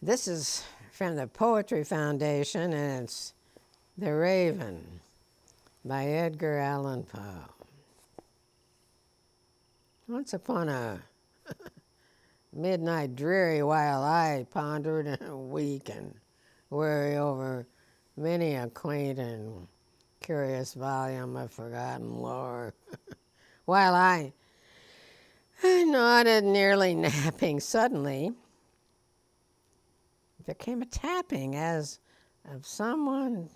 This is from the Poetry Foundation, and it's The Raven by Edgar Allan Poe. Once upon a midnight dreary while I pondered and weak and weary over many a quaint and curious volume of forgotten lore, while I nodded, nearly napping, suddenly there came a tapping as of someone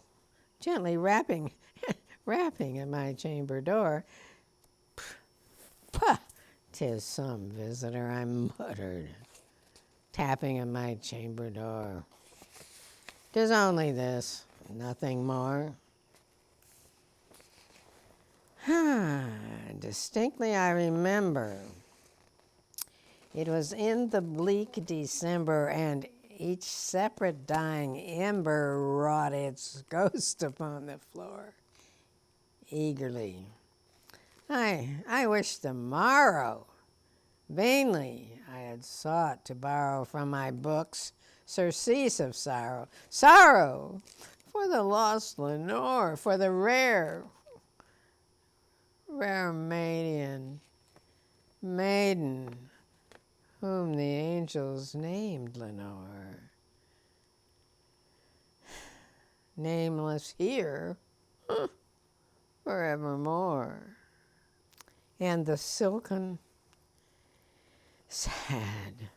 gently rapping at my chamber door. "Pah! 'Tis some visitor," I muttered, tapping at my chamber door. "'Tis only this, nothing more." Distinctly I remember. It was in the bleak December, and each separate dying ember wrought its ghost upon the floor. Eagerly I wished the morrow. Vainly I had sought to borrow from my books surcease of sorrow. Sorrow for the lost Lenore, for the rare maiden whom the angels named Lenore. Nameless here forevermore. And the silken, sad,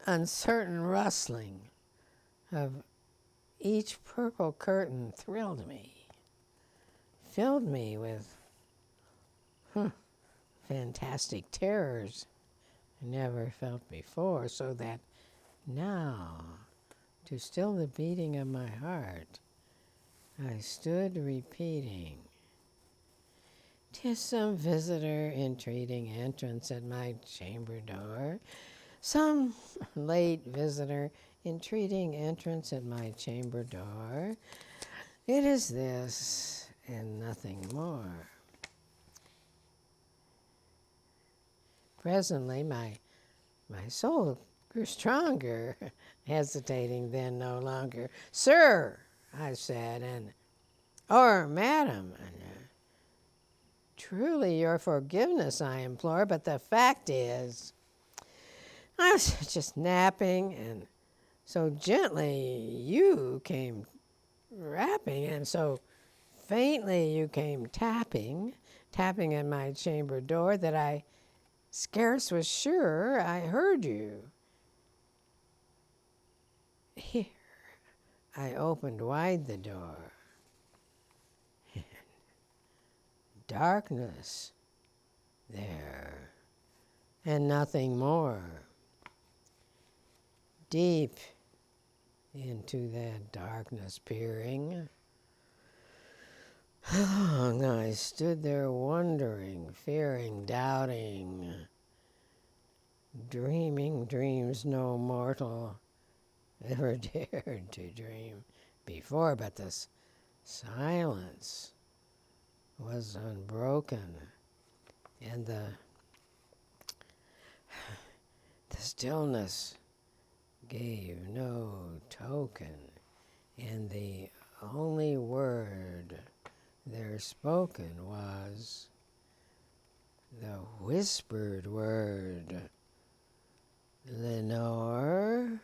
uncertain rustling of each purple curtain thrilled me, filled me with fantastic terrors I never felt before, so that now, to still the beating of my heart, I stood repeating, "'Tis some visitor entreating entrance at my chamber door, some late visitor entreating entrance at my chamber door. It is this and nothing more." Presently my soul grew stronger, hesitating then no longer. "Sir," I said, or "Madam, truly your forgiveness I implore, but the fact is, I was just napping, and so gently you came rapping, and so faintly you came tapping at my chamber door, that I scarce was sure I heard you. Here I opened wide the door. Darkness there, and nothing more. Deep into that darkness peering, long I stood there wondering, fearing, doubting, dreaming dreams no mortal ever dared to dream before, but the silence was unbroken, and the stillness gave no token, and the only word there spoken was the whispered word, "Lenore."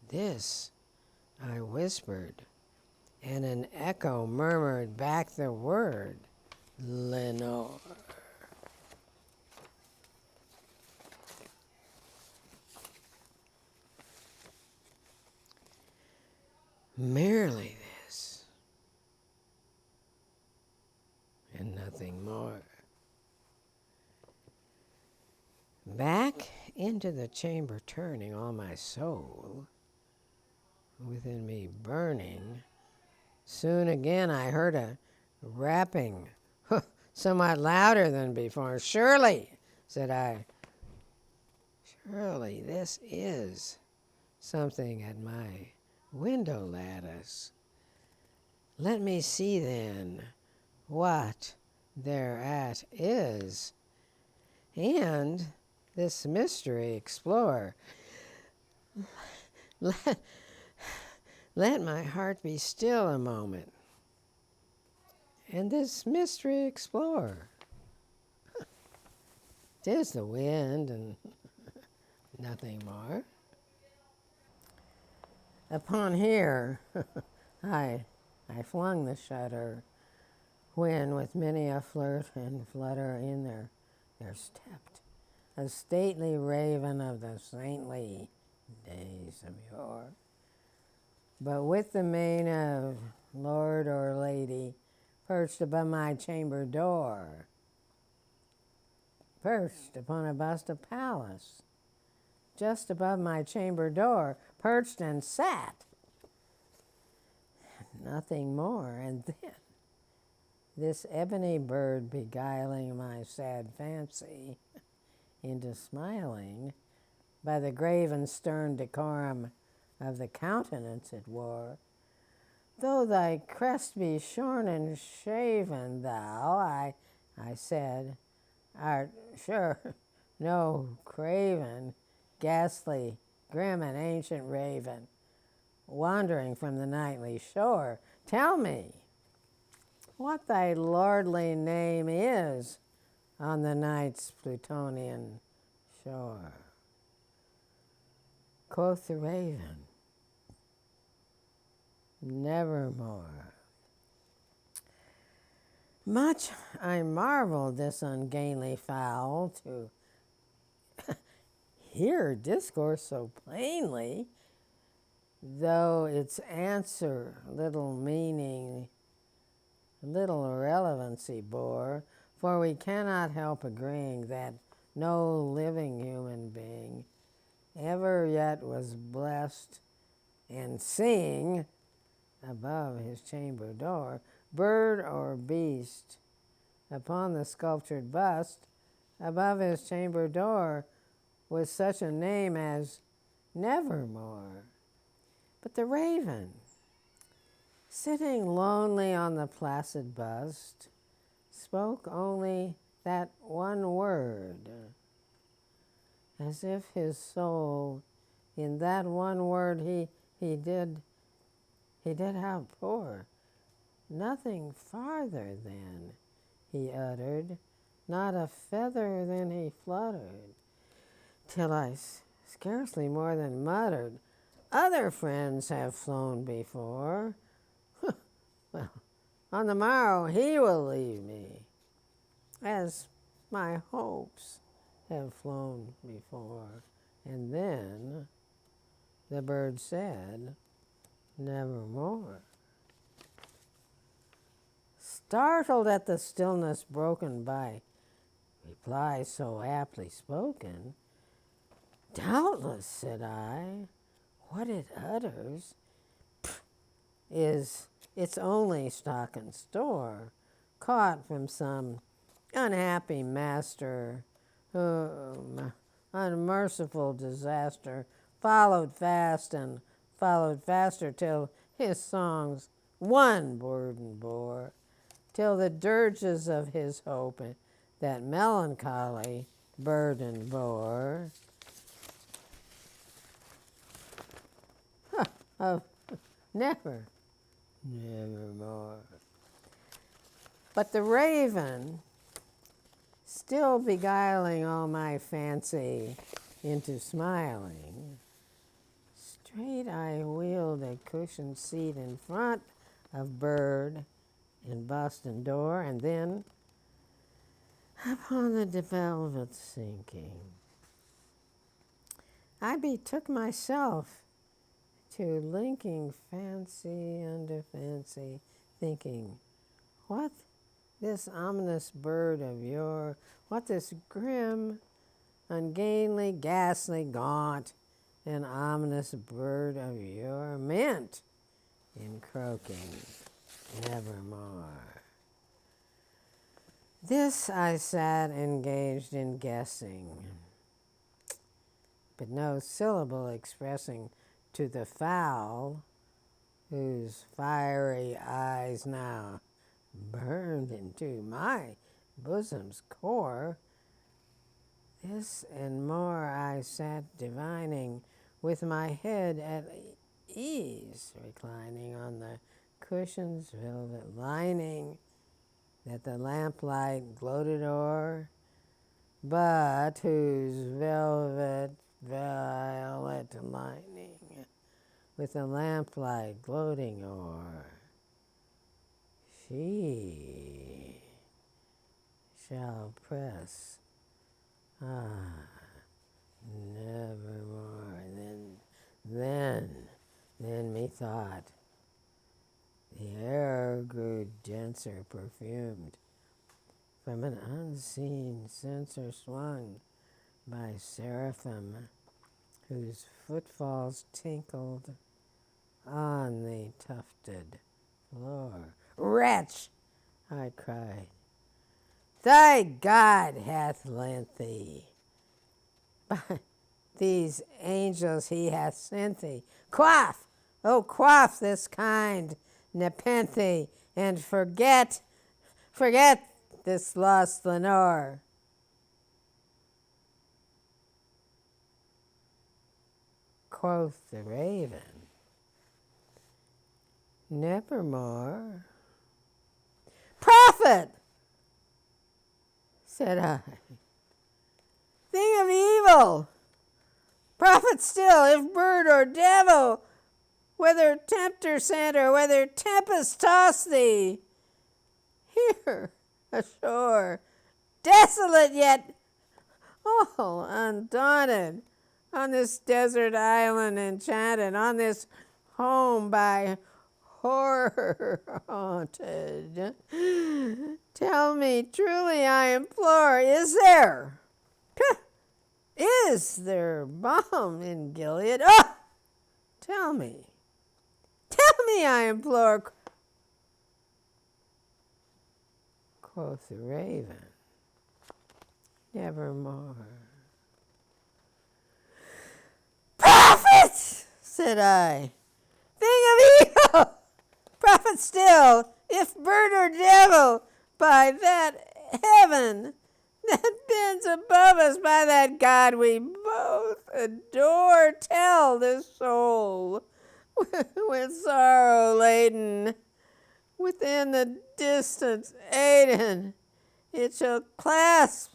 This I whispered, and an echo murmured back the word, "Lenore." Merely this, and nothing more. Back into the chamber turning, all my soul within me burning, soon again I heard a rapping, somewhat louder than before. "Surely," said I, "surely this is something at my window lattice. Let me see then what thereat is." And this mystery explore. Let, let my heart be still a moment, and this mystery explore. 'Tis the wind and nothing more. Upon here, I flung the shutter, when with many a flirt and flutter in there stepped a stately raven of the saintly days of yore. But with the mane of lord or lady perched above my chamber door, perched upon a bust of Pallas, just above my chamber door, perched and sat, nothing more. And then this ebony bird beguiling my sad fancy into smiling by the grave and stern decorum of the countenance it wore. Though thy crest be shorn and shaven, thou, I said, art sure no craven, ghastly, grim and ancient raven, wandering from the nightly shore. Tell me what thy lordly name is on the night's Plutonian shore. Quoth the raven, nevermore. Much I marveled this ungainly fowl to hear discourse so plainly, though its answer little meaning, little relevancy bore, for we cannot help agreeing that no living human being ever yet was blessed and seeing above his chamber door, bird or beast, upon the sculptured bust above his chamber door, with such a name as Nevermore. But the raven, sitting lonely on the placid bust, spoke only that one word, as if his soul in that one word he did outpour. Nothing farther then he uttered, not a feather then he fluttered, till I scarcely more than muttered, other friends have flown before. Well, on the morrow he will leave me, as my hopes have flown before. And then the bird said, nevermore. Startled at the stillness broken by reply so aptly spoken, doubtless, said I, what it utters is its only stock and store, caught from some unhappy master whom unmerciful disaster followed fast and followed faster, till his songs one burden bore, till the dirges of his hope that melancholy burden bore. Of nevermore. But the raven, still beguiling all my fancy into smiling, straight I wheeled a cushioned seat in front of bird and bust and door, and then upon the velvet sinking, I betook myself to linking fancy under fancy, thinking, what this ominous bird of yore, what this grim, ungainly, ghastly, gaunt, and ominous bird of yore meant in croaking nevermore. This I sat engaged in guessing, but no syllable expressing to the fowl, whose fiery eyes now burned into my bosom's core, This and more I sat divining, with my head at ease, reclining on the cushion's velvet lining that the lamplight gloated o'er, but whose velvet violet lining with the lamplight gloating o'er, she shall press, nevermore. Then methought the air grew denser, perfumed from an unseen censer swung by seraphim, whose footfalls tinkled on the tufted floor. Wretch, I cried, thy God hath lent thee. By these angels he hath sent thee. Quaff, oh quaff this kind nepenthe, and forget this lost Lenore. Quoth the raven, nevermore. Prophet, said I, thing of evil, prophet still, if bird or devil, whether tempter sent or whether tempest tossed thee, here ashore, desolate yet all undaunted, on this desert island enchanted, on this home by horror haunted. Tell me truly, I implore, is there balm in Gilead? Oh, tell me, I implore, quoth the raven, nevermore. Prophet, said I, thing of evil, prophet still, if bird or devil, by that heaven that bends above us, by that God we both adore, tell this soul with sorrow laden, within the distance aiden, it shall clasp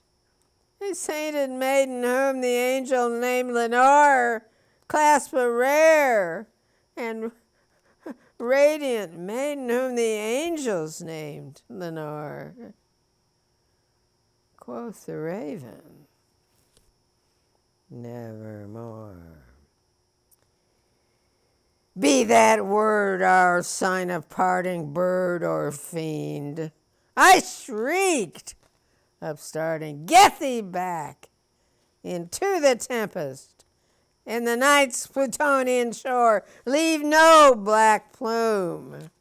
a sainted maiden whom the angel named Lenore, clasp a rare and radiant maiden whom the angels named Lenore. Quoth the raven, nevermore. Be that word our sign of parting, bird or fiend. I shrieked, upstarting, get thee back into the tempest, and the night's Plutonian shore. Leave no black plume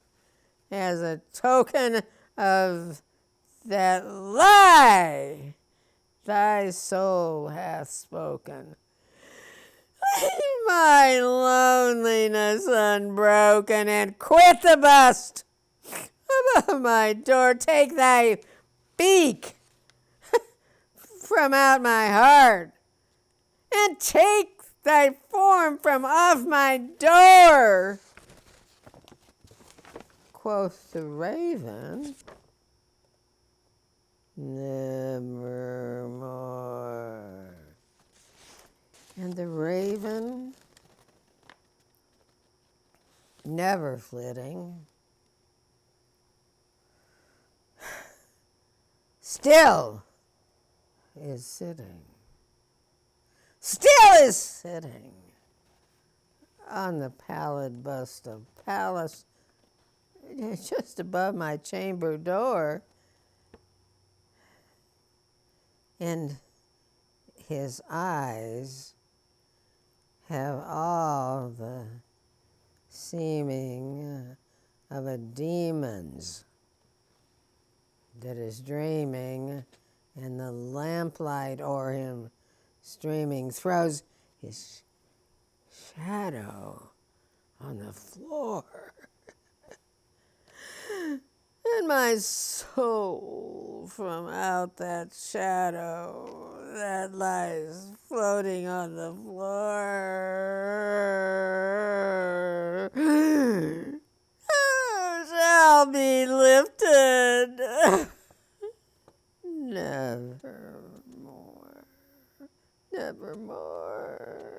as a token of that lie thy soul hath spoken. Leave my loneliness unbroken, and quit the bust above my door. Take thy beak from out my heart, and take thy form from off my door. Quoth the raven, nevermore. And the raven, never flitting, still is sitting on the pallid bust of Pallas, just above my chamber door, and his eyes have all the seeming of a demon's that is dreaming, and the lamplight o'er him streaming throws his shadow on the floor. And my soul from out that shadow that lies floating on the floor shall be lifted. Nevermore. Nevermore.